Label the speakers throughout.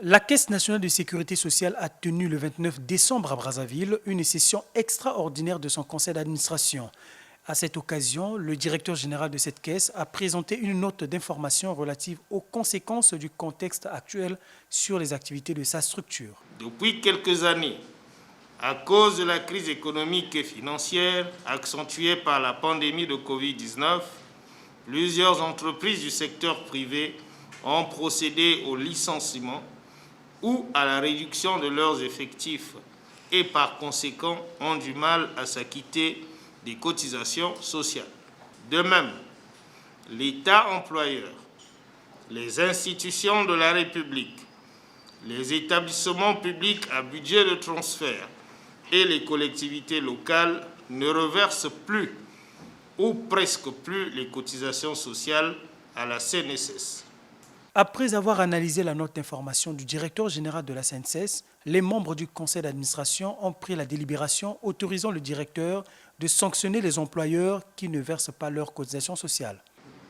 Speaker 1: La Caisse nationale de sécurité sociale a tenu le 29 décembre à Brazzaville une session extraordinaire de son conseil d'administration. À cette occasion, le directeur général de cette caisse a présenté une note d'information relative aux conséquences du contexte actuel sur les activités de sa structure.
Speaker 2: Depuis quelques années, à cause de la crise économique et financière accentuée par la pandémie de Covid-19, plusieurs entreprises du secteur privé ont procédé au licenciement ou à la réduction de leurs effectifs et par conséquent ont du mal à s'acquitter des cotisations sociales. De même, l'État employeur, les institutions de la République, les établissements publics à budget de transfert et les collectivités locales ne reversent plus ou presque plus les cotisations sociales à la CNSS.
Speaker 1: Après avoir analysé la note d'information du directeur général de la CNSS, les membres du conseil d'administration ont pris la délibération autorisant le directeur de sanctionner les employeurs qui ne versent pas leurs cotisations sociales.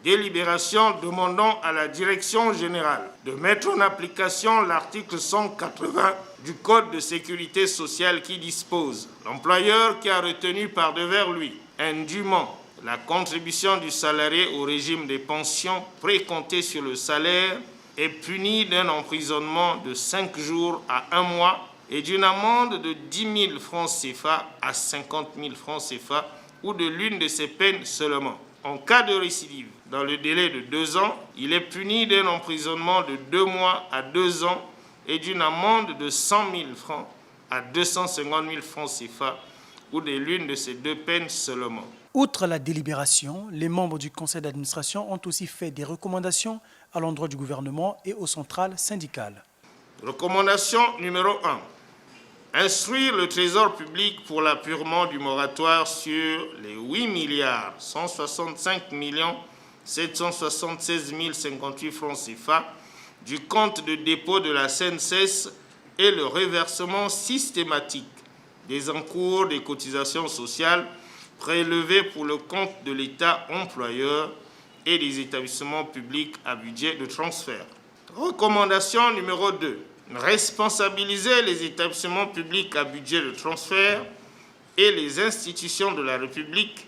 Speaker 2: Délibération demandant à la direction générale de mettre en application l'article 180 du Code de sécurité sociale qui dispose « L'employeur qui a retenu par devers lui indûment la contribution du salarié au régime des pensions précomptées sur le salaire est puni d'un emprisonnement de 5 jours à 1 mois et d'une amende de 10 000 francs CFA à 50 000 francs CFA ou de l'une de ces peines seulement. En cas de récidive, dans le délai de 2 ans, il est puni d'un emprisonnement de 2 mois à 2 ans et d'une amende de 100 000 francs à 250 000 francs CFA ou de l'une de ces 2 peines seulement.
Speaker 1: Outre la délibération, les membres du conseil d'administration ont aussi fait des recommandations à l'endroit du gouvernement et aux centrales syndicales.
Speaker 2: Recommandation numéro 1. Instruire le Trésor public pour l'appurement du moratoire sur les 8 milliards 165 776 058 francs CFA du compte de dépôt de la CNSS et le reversement systématique des encours des cotisations sociales prélevés pour le compte de l'État employeur et des établissements publics à budget de transfert. Recommandation numéro 2. Responsabiliser les établissements publics à budget de transfert et les institutions de la République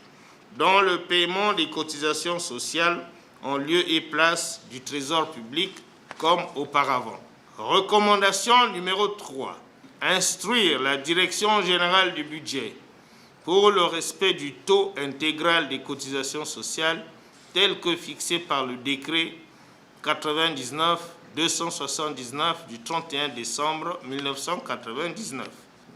Speaker 2: dans le paiement des cotisations sociales en lieu et place du Trésor public comme auparavant. Recommandation numéro 3. Instruire la Direction générale du budget pour le respect du taux intégral des cotisations sociales tel que fixé par le décret 99-279 du 31 décembre 1999.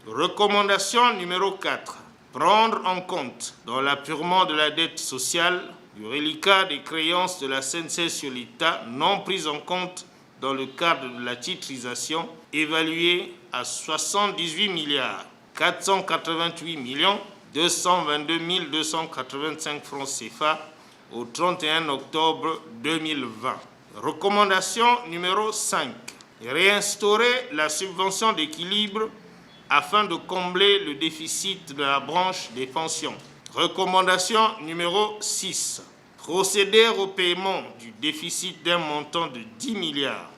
Speaker 2: Recommandation numéro 4. Prendre en compte dans l'appurement de la dette sociale du reliquat des créances de la CNSS sur l'État non prises en compte dans le cadre de la titrisation évaluée à 78 milliards 488 222 285 francs CFA au 31 octobre 2020. Recommandation numéro 5. Réinstaurer la subvention d'équilibre afin de combler le déficit de la branche des pensions. Recommandation numéro 6. Procéder au paiement du déficit d'un montant de 10 milliards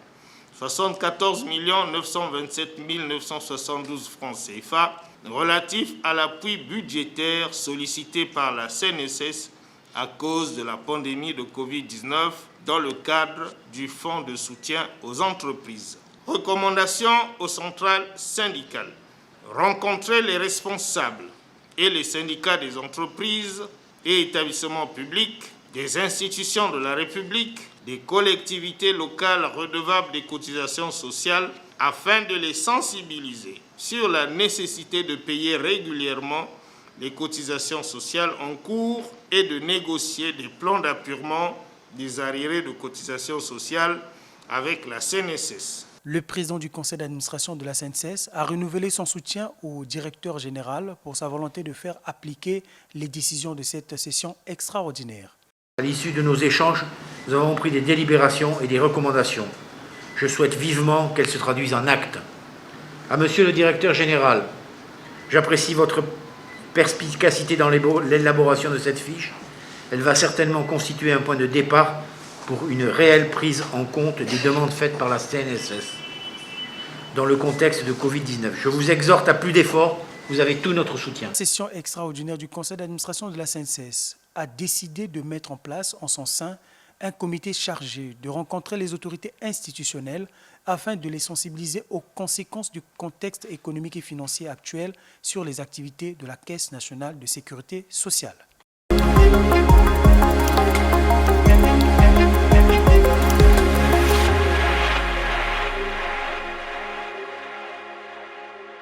Speaker 2: 74 927 972 francs CFA relatif à l'appui budgétaire sollicité par la CNSS à cause de la pandémie de Covid-19 dans le cadre du Fonds de soutien aux entreprises. Recommandation aux centrales syndicales. Rencontrer les responsables et les syndicats des entreprises et établissements publics, des institutions de la République, des collectivités locales redevables des cotisations sociales afin de les sensibiliser sur la nécessité de payer régulièrement les cotisations sociales en cours et de négocier des plans d'appurement des arriérés de cotisations sociales avec la CNSS.
Speaker 1: Le président du conseil d'administration de la CNSS a renouvelé son soutien au directeur général pour sa volonté de faire appliquer les décisions de cette session extraordinaire.
Speaker 3: À l'issue de nos échanges, nous avons pris des délibérations et des recommandations. Je souhaite vivement qu'elles se traduisent en actes. À Monsieur le directeur général, j'apprécie votre perspicacité dans l'élaboration de cette fiche. Elle va certainement constituer un point de départ pour une réelle prise en compte des demandes faites par la CNSS. dans le contexte de Covid-19. Je vous exhorte à plus d'efforts. Vous avez tout notre soutien.
Speaker 1: La session extraordinaire du conseil d'administration de la CNCS a décidé de mettre en place en son sein un comité chargé de rencontrer les autorités institutionnelles afin de les sensibiliser aux conséquences du contexte économique et financier actuel sur les activités de la Caisse nationale de sécurité sociale.